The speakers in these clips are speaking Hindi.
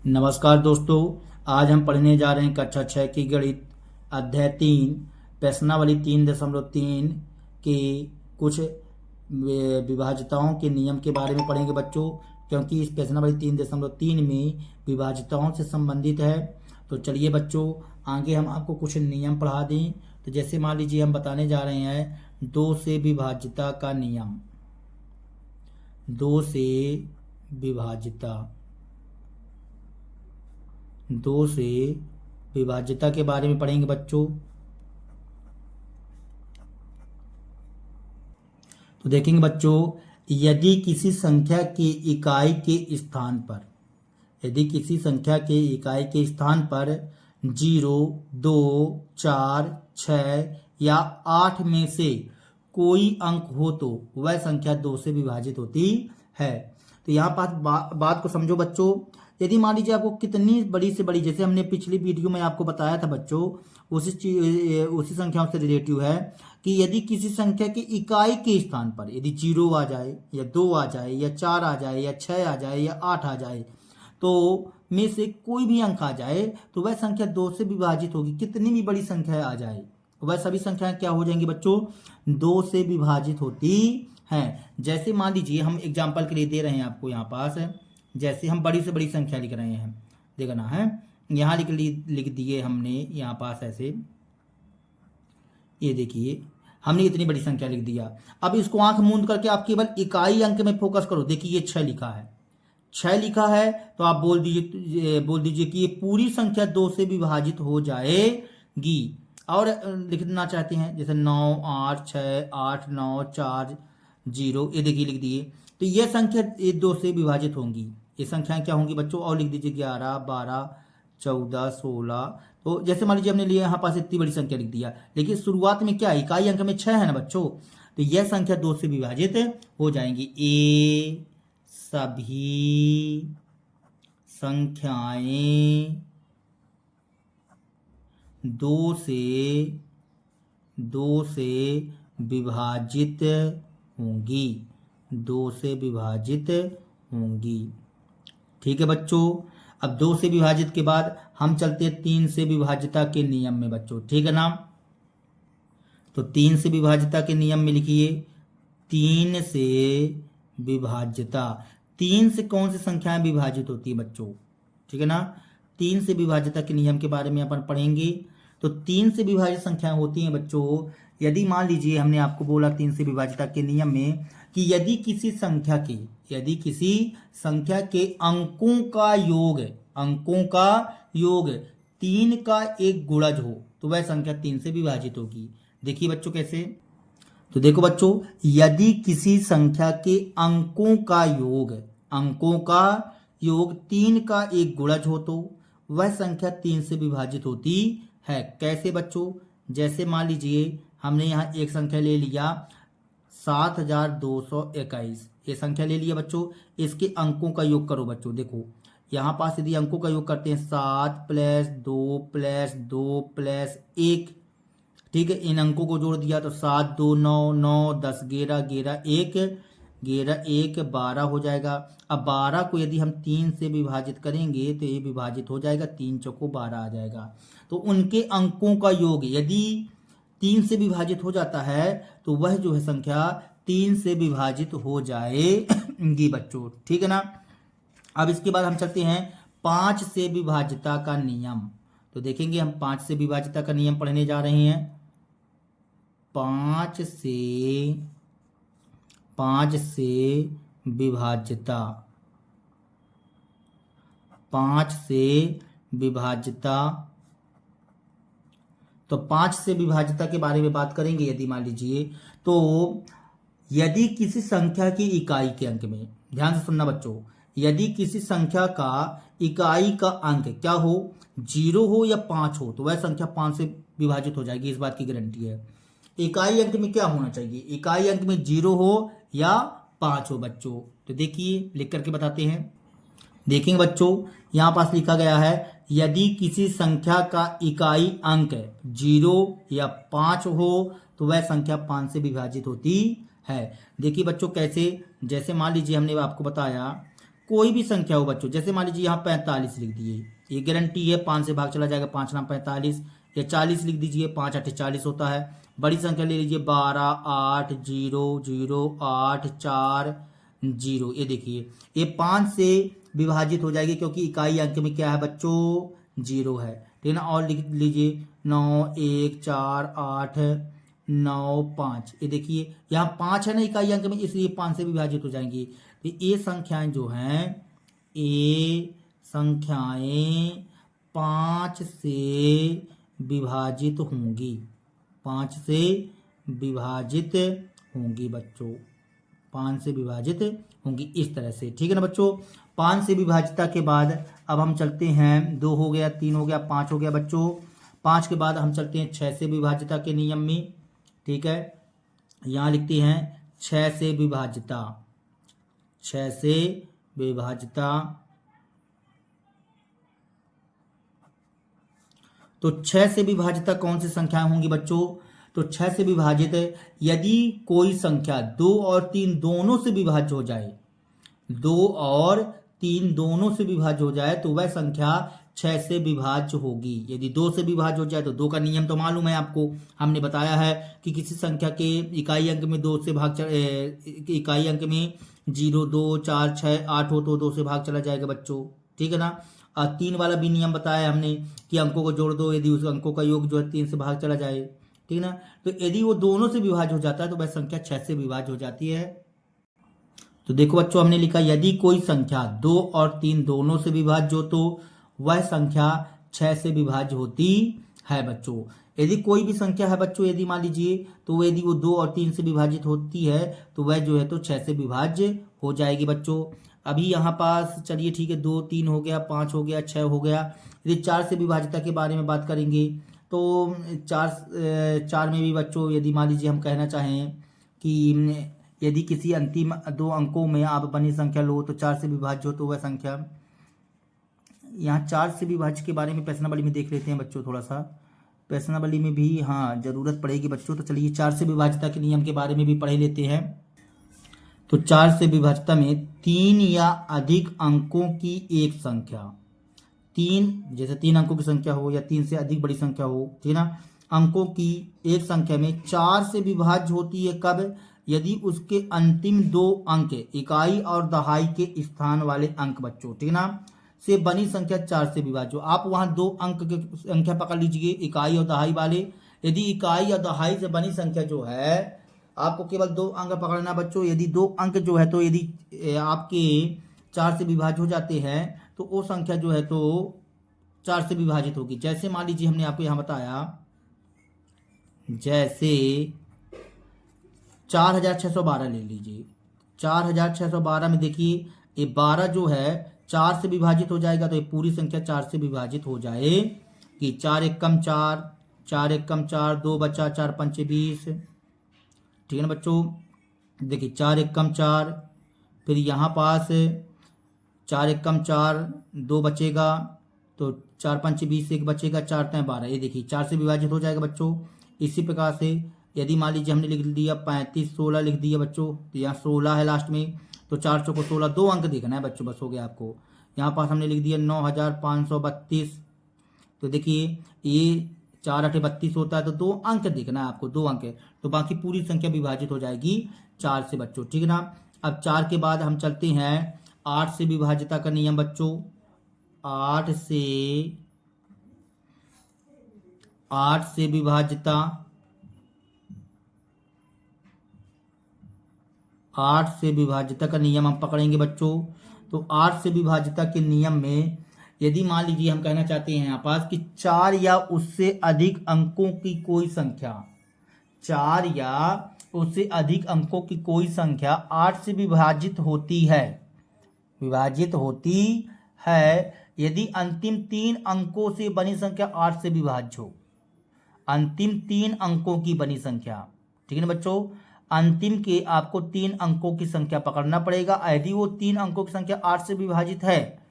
नमस्कार दोस्तों, आज हम पढ़ने जा रहे हैं कक्षा 6 की गणित अध्याय 3 प्रश्नावली 3.3 के कुछ विभाज्यताओं के नियम के बारे में पढ़ेंगे बच्चों। क्योंकि इस प्रश्नावली 3.3 में विभाज्यताओं से संबंधित है। तो चलिए बच्चों, आगे हम आपको कुछ नियम पढ़ा दें। तो जैसे मान लीजिए हम बताने जा रहे हैं 2 से विभाज्यता का नियम। 2 से विभाज्यता, 2 से विभाज्यता के बारे में पढ़ेंगे बच्चों। तो देखेंगे बच्चों, यदि किसी संख्या की इकाई के स्थान पर, यदि किसी संख्या के इकाई के स्थान पर 0, 2, 4, 6 या 8 में से कोई अंक हो तो वह संख्या 2 से विभाजित होती है। तो यहाँ पास बात को समझो बच्चों। यदि मान लीजिए आपको कितनी बड़ी से बड़ी, जैसे हमने पिछली वीडियो में आपको बताया था बच्चों, उसी संख्याओं से रिलेटिव है कि यदि किसी संख्या की इकाई के स्थान पर यदि 0 आ जाए या 2 आ जाए या 4 आ जाए या 6 आ जाए या 8 आ जाए, तो में से कोई भी अंक आ जाए तो वह संख्या 2 से विभाजित होगी। कितनी भी बड़ी संख्या आ जाए वह सभी संख्याएं क्या हो जाएंगी बच्चों? 2 से विभाजित होती हैं। जैसे मान लीजिए हम एग्जाम्पल के लिए दे रहे हैं आपको यहाँ पास, जैसे हम बड़ी से बड़ी संख्या लिख रहे हैं, देखना है यहाँ लिख दिए हमने यहाँ पास ऐसे, ये देखिए हमने इतनी बड़ी संख्या लिख दिया। अब इसको आंख मूंद करके आप केवल इकाई अंक में फोकस करो। देखिए ये 6 लिखा है, 6 लिखा है, तो आप बोल दीजिए कि ये पूरी संख्या 2 से विभाजित हो जाएगी। और लिखना चाहते हैं जैसे 9, 8, 6, 8, 9, 4, 0, ये देखिए लिख दिए। तो ये संख्या ये 2 से विभाजित होंगी। ये संख्याएं क्या होंगी बच्चों? और लिख दीजिए 11, 12, 14, 16। तो जैसे मान लीजिए हमने लिए यहाँ पास इतनी बड़ी संख्या लिख दिया, लेकिन शुरुआत में क्या इकाई अंक में 6 है ना बच्चों, तो यह संख्या 2 से विभाजित हो जाएंगी। ये सभी संख्याएं 2 से विभाजित होंगी, 2 से विभाजित होंगी। ठीक है बच्चों। अब 2 से विभाजित के बाद हम चलते हैं 3 से विभाज्यता के नियम में बच्चों, ठीक है ना। तो 3 से विभाज्यता के नियम में लिखिए 3 से विभाज्यता। 3 से कौन सी संख्याएं विभाजित होती है बच्चों? ठीक है ना। 3 से विभाज्यता के नियम के बारे में अपन पढ़ेंगे। तो 3 से विभाजित संख्याएं होती हैं बच्चों, यदि मान लीजिए हमने आपको बोला 3 से विभाज्यता के नियम में कि यदि किसी संख्या के अंकों का योग 3 का एक गुणज हो तो वह संख्या 3 से विभाजित होगी। देखिए बच्चों कैसे। तो देखो बच्चों, यदि किसी संख्या के अंकों का योग 3 का एक गुणज हो तो वह संख्या 3 से विभाजित होती है। कैसे बच्चों? जैसे मान लीजिए हमने यहाँ एक संख्या ले लिया 7221, ये संख्या ले लिया बच्चों। इसके अंकों का योग करो बच्चों। देखो यहाँ पास यदि अंकों का योग करते हैं 7 + 2 + 2 + 1, ठीक है, इन अंकों को जोड़ दिया तो 7, 2, 9, 9, 10, 11, 11, 1, 12 हो जाएगा। अब 12 को यदि हम 3 से विभाजित करेंगे तो ये विभाजित हो जाएगा, 3 चौको 12 आ जाएगा। तो उनके अंकों का योग यदि 3 से विभाजित हो जाता है तो वह जो है संख्या 3 से विभाजित हो जाएगी बच्चों, ठीक है ना। अब इसके बाद हम चलते हैं 5 से विभाज्यता का नियम। तो देखेंगे हम 5 से विभाज्यता का नियम पढ़ने जा रहे हैं। 5 से विभाज्यता, 5 से विभाज्यता। तो 5 से विभाज्यता के बारे में बात करेंगे। यदि मान लीजिए तो यदि किसी संख्या की इकाई के अंक में, ध्यान से सुनना बच्चों, यदि किसी संख्या का इकाई का अंक क्या हो, 0 हो या 5 हो तो वह संख्या 5 से विभाजित हो जाएगी। इस बात की गारंटी है। इकाई अंक में क्या होना चाहिए? इकाई अंक में 0 हो या 5 हो बच्चों। तो देखिए लिख करके बताते हैं। देखेंगे बच्चों, यहाँ पास लिखा गया है यदि किसी संख्या का इकाई अंक 0 या 5 हो तो वह संख्या 5 से विभाजित होती है। देखिए बच्चों कैसे, जैसे मान लीजिए हमने आपको बताया कोई भी संख्या हो बच्चों, जैसे मान लीजिए यहाँ 45 लिख दिए, ये गारंटी है 5 से भाग चला जाएगा, 5 नाम 45, या 40 लिख दीजिए, 5 8 40 होता है। बड़ी संख्या ले लीजिए 12 8 0 0 8 4 0, ये देखिए ये 5 से विभाजित हो जाएगी क्योंकि इकाई अंक में क्या है बच्चों 0 है, ठीक है ना। और लिख लीजिए 9 1 4 8 9 5, ये देखिए यहाँ 5 है ना इकाई अंक में, इसलिए 5 से विभाजित हो जाएंगी। तो ये संख्याएं जो हैं, ये संख्याएं 5 से विभाजित होंगी, 5 से विभाजित होंगी बच्चों, 5 से विभाजित होंगी इस तरह से, ठीक है ना बच्चों। 5 से विभाजितता के बाद अब हम चलते हैं, 2 हो गया, 3 हो गया, 5 हो गया बच्चों। 5 के बाद हम चलते हैं 6 से विभाजितता के नियम में, ठीक है। यहाँ लिखते हैं 6 से विभाजितता, 6 से विभाजितता। तो 6 से विभाजितता कौन सी संख्याएं होंगी बच्चों, तो 6 से विभाजित यदि कोई संख्या 2 और 3 दोनों से विभाज्य हो जाए, 2 और 3 दोनों से विभाज्य हो जाए तो वह संख्या 6 से विभाज्य होगी। यदि 2 से विभाज्य हो जाए तो 2 का नियम तो मालूम है आपको, हमने बताया है कि किसी संख्या के इकाई अंक में 2 से भाग इकाई अंक में 0 2 4 6 8 हो तो 2 से भाग चला जाएगा बच्चों, ठीक है ना। 3 वाला भी नियम बताया हमने कि अंकों को जोड़ दो, यदि उस अंकों का योग जो है 3 से भाग चला जाए, ठीक है ना। तो यदि वो दोनों से विभाज्य हो जाता है तो वह संख्या 6 से विभाज्य हो जाती है। तो देखो बच्चों हमने लिखा यदि कोई संख्या 2 और 3 दोनों से विभाज्य हो तो वह संख्या 6 से विभाज्य होती है बच्चों। यदि कोई भी संख्या है बच्चों, यदि मान लीजिए तो यदि वो 2 और 3 से विभाजित होती है तो वह जो है तो 6 से विभाज्य हो जाएगी बच्चों। अभी यहाँ पास चलिए ठीक है, 2 3 हो गया, 5 हो गया, 6 हो गया। यदि 4 से विभाजितता के बारे में बात करेंगे तो 4 में भी बच्चों यदि मान लीजिए हम कहना चाहें कि यदि किसी अंतिम 2 अंकों में आप बनी संख्या लो तो 4 से विभाज्य हो तो वह संख्या, यहाँ 4 से विभाज्य के बारे में प्रश्नावली में देख लेते हैं बच्चों, थोड़ा सा प्रश्नावली में भी हाँ जरूरत पड़ेगी बच्चों। तो चलिए 4 से विभाज्यता के नियम के बारे में भी पढ़ लेते हैं। तो 4 से विभाज्यता में 3 या अधिक अंकों की एक संख्या, 3 जैसे 3 अंकों की संख्या हो या 3 से अधिक बड़ी संख्या हो, ठीक है ना, अंकों की एक संख्या में 4 से विभाज्य होती है कब, यदि उसके अंतिम 2 अंक इकाई और दहाई के स्थान वाले अंक बच्चों, ठीक है ना, से बनी संख्या 4 से विभाज्य हो। आप वहां 2 अंक की संख्या पकड़ लीजिए इकाई और दहाई वाले, यदि इकाई या दहाई से बनी संख्या जो है, आपको केवल 2 अंक पकड़ना बच्चों। यदि 2 अंक जो है तो यदि आपके 4 से विभाज्य हो जाते हैं तो वो संख्या जो है तो 4 से विभाजित होगी। जैसे मान लीजिए हमने आपको यहाँ बताया, जैसे 4612 ले लीजिए, 4612 में देखिए ये 12 जो है 4 से विभाजित हो जाएगा तो ये पूरी संख्या 4 से विभाजित हो जाए कि 4 1 कम 4, 4 1 कम 4, 2 बचा, 4 5 20, ठीक है ना बच्चों। देखिए 4 1 कम 4, फिर यहाँ पास 4 1 कम 4, 2 बचेगा तो 4 5 20, 1 बचेगा, 4 3 12, ये देखिए 4 से विभाजित हो जाएगा बच्चों। इसी प्रकार से यदि मान लीजिए हमने लिख दिया 35 16 लिख दिया बच्चों, तो यहाँ 16 है लास्ट में, तो 4 चौको 16, 2 अंक देखना है बच्चों, बस हो गया आपको। यहाँ पास हमने लिख दिया 9532, तो देखिए ये 4 8 32 होता है तो 2 अंक देखना है आपको, 2 अंक, तो बाकी पूरी संख्या विभाजित हो जाएगी 4 से बच्चों, ठीक है ना। अब 4 के बाद हम चलते हैं 8 से विभाज्यता का नियम बच्चों। 8 से विभाज्यता, 8 से विभाज्यता का नियम हम पकड़ेंगे बच्चों। तो 8 से विभाज्यता के नियम में यदि मान लीजिए हम कहना चाहते हैं यहाँ पास कि 4 या उससे अधिक अंकों की कोई संख्या, 4 या उससे अधिक अंकों की कोई संख्या 8 से विभाजित होती है, विभाजित होती है यदि अंतिम 3 अंकों से बनी संख्या 8 से विभाज्य हो, अंतिम 3 अंकों की बनी संख्या, ठीक है ना बच्चों। अंतिम के आपको 3 अंकों की संख्या पकड़ना पड़ेगा। यदि वो 3 अंकों की संख्या 8 से विभाजित है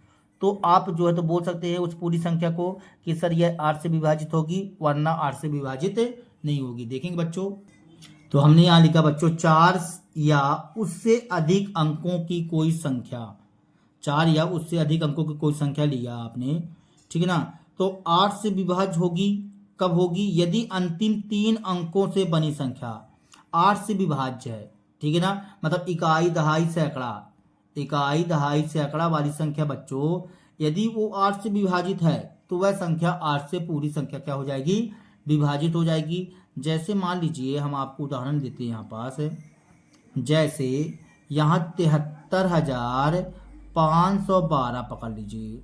तो आप जो है तो बोल सकते हैं उस पूरी संख्या को कि सर यह 8 से विभाजित होगी, वरना 8 से विभाजित नहीं होगी। देखेंगे बच्चों, तो हमने यहाँ लिखा बच्चों 4 या उससे अधिक अंकों की कोई संख्या, 4 या उससे अधिक अंकों की कोई संख्या लिया आपने, ठीक है ना, तो 8 से विभाज्य होगी। कब होगी? यदि अंतिम 3 अंकों से बनी संख्या 8 से विभाज्य है, ठीक है ना, मतलब इकाई दहाई सैकड़ा, इकाई दहाई सैकड़ा वाली संख्या बच्चों यदि वो 8 से विभाजित है तो वह संख्या 8 से पूरी संख्या क्या हो जाएगी? विभाजित हो जाएगी। जैसे मान लीजिए हम आपको उदाहरण देते हैं यहाँ पास, जैसे यहाँ 73,512 पकड़ लीजिए।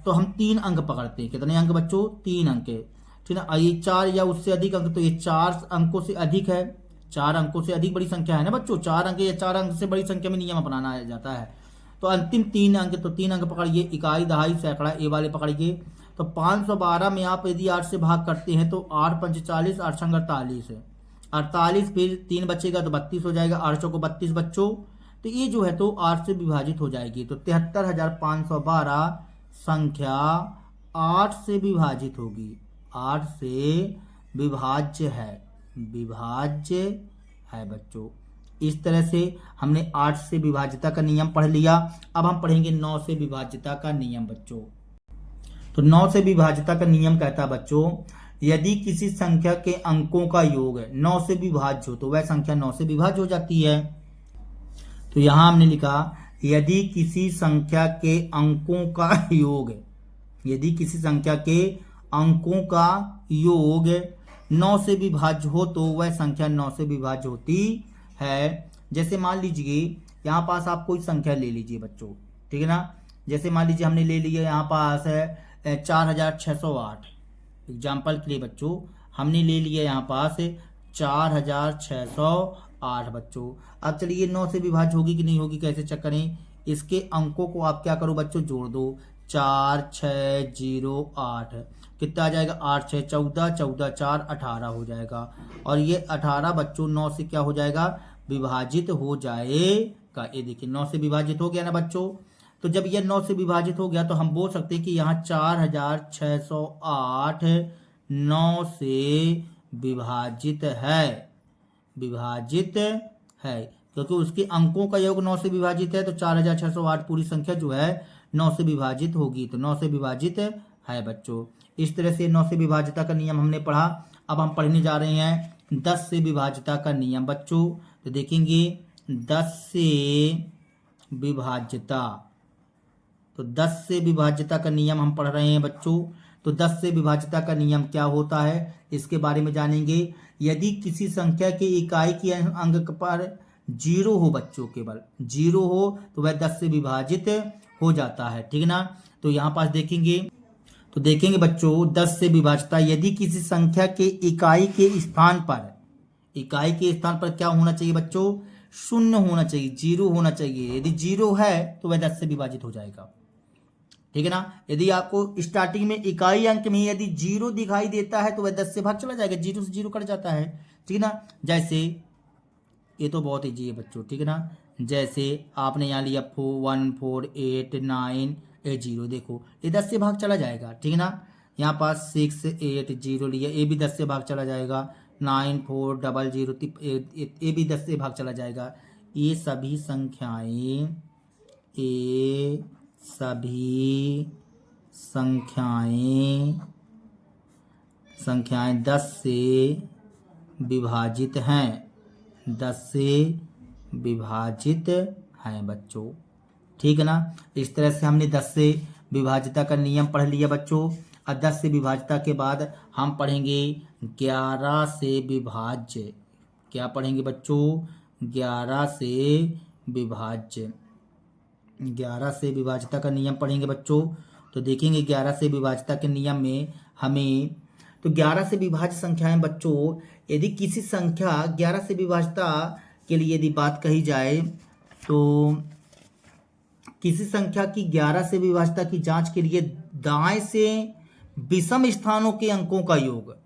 तो हम 3 अंक पकड़ते हैं। कितने अंक बच्चों? 3 अंक, ठीक है ना। ये 4 या उससे अधिक अंक, तो ये 4 अंकों से अधिक है, 4 अंकों से अधिक बड़ी संख्या है ना बच्चों। 4 अंक या 4 अंक से बड़ी संख्या में नियम अपनाना जाता है। तो अंतिम 3 अंक, तो 3 अंक पकड़िए, इकाई दहाई सैकड़ा ए वाले पकड़िए। तो 512 में आप यदि 8 से भाग करते हैं तो 8 पंच 40, 8 छंग 48 है, 48, फिर 3 बचेगा तो 32 हो जाएगा, 8 चौको 32 बच्चों। तो ये जो है तो 8 से विभाजित हो जाएगी। तो 73,512 संख्या 8 से विभाजित होगी, 8 से विभाज्य है, विभाज्य है बच्चों। इस तरह से हमने 8 से विभाज्यता का नियम पढ़ लिया। अब हम पढ़ेंगे 9 से विभाज्यता का नियम बच्चों। तो 9 से विभाज्यता का नियम कहता है बच्चों, यदि किसी संख्या के अंकों का योग 9 से विभाज्य हो तो वह संख्या 9 से विभाज्य हो जाती है। तो यहां हमने लिखा यदि किसी संख्या के अंकों का योग, यदि किसी संख्या के अंकों का योग 9 से विभाज्य हो तो वह संख्या 9 से विभाज्य होती है। जैसे मान लीजिए यहाँ पास आप कोई संख्या ले लीजिए बच्चों, ठीक है ना। जैसे मान लीजिए हमने ले लिया यहाँ पास है 4,608, एग्जाम्पल के लिए बच्चों हमने ले लिया यहाँ पास 4,608 बच्चों। अब चलिए 9 से विभाज्य होगी कि नहीं होगी, कैसे चेक करें? इसके अंकों को आप क्या करो बच्चों, जोड़ दो। 4 6 0 8 कितना आ जाएगा? 8 6 14, 14 4 18 हो जाएगा। और ये 18 बच्चों 9 से क्या हो जाएगा? विभाजित हो जाएगा। ये देखिए 9 से विभाजित हो गया ना बच्चों। तो जब ये 9 से विभाजित हो गया तो हम बोल सकते हैं कि यहाँ 4,608 9 से विभाजित है, विभाजित है, क्योंकि उसके अंकों का योग 9 से विभाजित है। तो 4,608 पूरी संख्या जो है 9 से विभाजित होगी, तो 9 से विभाजित है बच्चों। इस तरह से 9 से विभाज्यता का नियम हमने पढ़ा। अब हम पढ़ने जा रहे हैं 10 से विभाज्यता का नियम बच्चों। तो देखेंगे 10 से विभाज्यता, तो 10 से विभाज्यता का नियम हम पढ़ रहे हैं बच्चों। तो 10 से विभाज्यता का नियम क्या होता है इसके बारे में जानेंगे। यदि किसी संख्या के इकाई के अंक पर 0 हो बच्चों, केवल 0 हो तो वह 10 से विभाजित हो जाता है, ठीक है ना। तो यहाँ पास देखेंगे, तो देखेंगे बच्चों 10 से विभाज्यता, यदि किसी संख्या के इकाई के स्थान पर, इकाई के स्थान पर क्या होना चाहिए बच्चों? 0 होना चाहिए, 0 होना चाहिए। यदि 0 है तो वह 10 से विभाजित हो जाएगा, ठीक है ना। यदि आपको स्टार्टिंग में इकाई अंक में यदि 0 दिखाई देता है तो वह 10 से भाग चला जाएगा, 0 से 0 कट जाता है, ठीक है ना। जैसे ये तो बहुत ईजी है बच्चों, ठीक है ना। जैसे आपने यहाँ लिया 1 4 8 9 8 0, देखो ये 10 से भाग चला जाएगा, ठीक है ना। यहाँ पास 6 8 0 लिया, ये भी 10 से भाग चला जाएगा। 9 4 0 0 ये भी 10 से भाग चला जाएगा। ये सभी संख्याएं, ये सभी संख्याएं 10 से विभाजित हैं, 10 से विभाजित हैं बच्चों, ठीक है ना। इस तरह से हमने 10 से विभाज्यता का नियम पढ़ लिया बच्चों। और 10 से विभाज्यता के बाद हम पढ़ेंगे 11 से विभाज्य। क्या पढ़ेंगे बच्चों? 11 से विभाज्य, 11 से विभाज्यता का नियम पढ़ेंगे बच्चों। तो देखेंगे 11 से विभाज्यता के नियम में हमें, तो 11 से विभाज्य संख्याएं बच्चों, यदि किसी संख्या 11 से विभाज्यता के लिए यदि बात कही जाए तो किसी संख्या की 11 से विभाज्यता की जांच के लिए दाएं से विषम स्थानों के अंकों का योग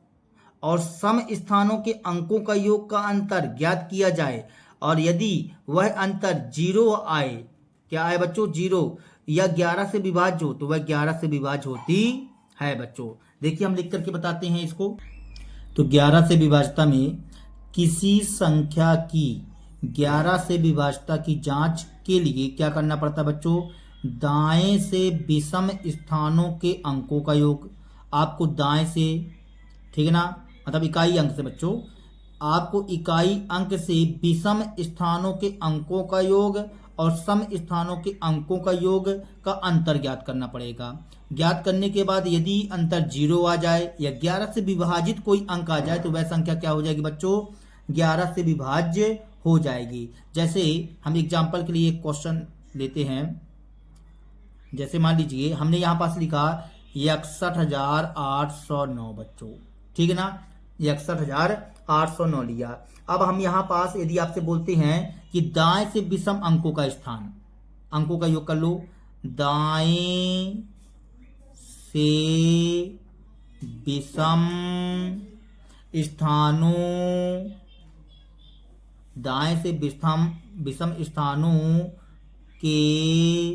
और सम स्थानों के अंकों का योग का अंतर ज्ञात किया जाए, और यदि वह अंतर 0 आए, क्या है बच्चों? 0, या 11 से विभाज्य हो तो वह 11 से विभाज्य होती है बच्चों। देखिए हम लिख करके बताते हैं इसको। तो 11 से विभाज्यता में किसी संख्या की 11 से विभाज्यता की जांच के लिए क्या करना पड़ता है बच्चों? दाएं से विषम स्थानों के अंकों का योग। आपको दाएं से, ठीक है ना, मतलब इकाई अंक से बच्चों, आपको इकाई अंक से विषम स्थानों के अंकों का योग और सम स्थानों के अंकों का योग का अंतर ज्ञात करना पड़ेगा। ज्ञात करने के बाद यदि अंतर 0 आ जाए या 11 से विभाजित कोई अंक आ जाए तो वह संख्या क्या हो जाएगी बच्चों, 11 से विभाज्य हो जाएगी। जैसे हम एग्जाम्पल के लिए एक क्वेश्चन लेते हैं। जैसे मान लीजिए हमने यहाँ पास लिखा 61,809 बच्चों, ठीक है ना, 61,809 लिया। अब हम यहाँ पास यदि आपसे बोलते हैं कि दाएं से विषम अंकों का स्थान, अंकों का योग कर लो। दाएं से विषम स्थानों, दाएं से विषम स्थानों के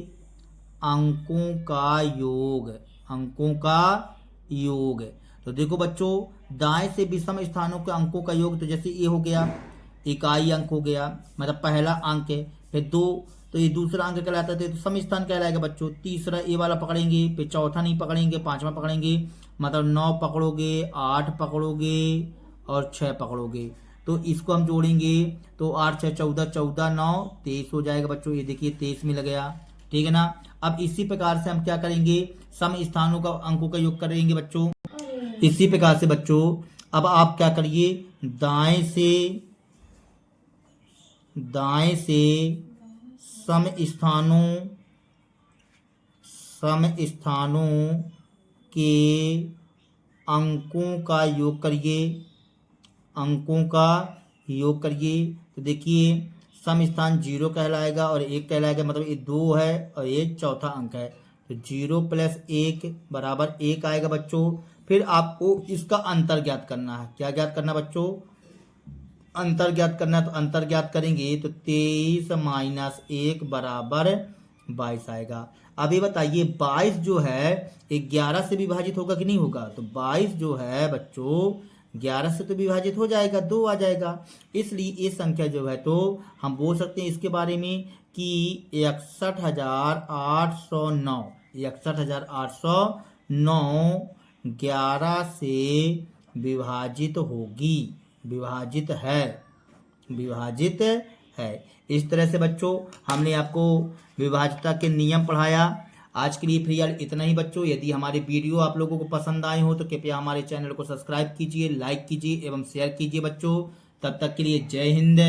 अंकों का योग, अंकों का योग। तो देखो बच्चों, दाएं से विषम स्थानों के अंकों का योग, तो जैसे ये हो गया इकाई अंक हो गया, मतलब पहला अंक है, फिर 2, तो ये दूसरा अंक कहलाता है, तो सम स्थान कहलाएगा बच्चों। तीसरा ये वाला पकड़ेंगे, फिर चौथा नहीं पकड़ेंगे, पांचवा पकड़ेंगे, मतलब 9 पकड़ोगे, 8 पकड़ोगे और 6 पकड़ोगे। तो इसको हम जोड़ेंगे तो 8 6 14, 14 9 23 हो जाएगा बच्चों। ये देखिए 23 मिल गया, ठीक है ना। अब इसी प्रकार से हम क्या करेंगे, सम स्थानों का अंकों का योग करेंगे बच्चों। इसी प्रकार से बच्चों अब आप क्या करिए, दाएं से सम स्थानों के अंकों का योग करिए, अंकों का योग करिए। तो देखिए सम स्थान 0 कहलाएगा और 1 कहलाएगा, मतलब ये 2 है और ये चौथा अंक है, तो 0 + 1 = 1 आएगा बच्चों। फिर आपको इसका अंतर ज्ञात करना है। क्या ज्ञात करना बच्चों, अंतर ज्ञात करना है। तो अंतर ज्ञात करेंगे तो 23 - 1 = 22 आएगा। अब ये बताइए 22 जो है 11 से विभाजित होगा कि नहीं होगा, तो 22 जो है बच्चों 11 से तो विभाजित हो जाएगा, 2 आ जाएगा। इसलिए ये संख्या जो है तो हम बोल सकते हैं इसके बारे में कि 61,809, 61,809 11 से विभाजित होगी, विभाजित है। इस तरह से बच्चों हमने आपको विभाज्यता के नियम पढ़ाया। आज के लिए फिलहाल इतना ही बच्चों। यदि हमारे वीडियो आप लोगों को पसंद आए हो तो कृपया हमारे चैनल को सब्सक्राइब कीजिए, लाइक कीजिए एवं शेयर कीजिए बच्चों। तब तक के लिए जय हिंद।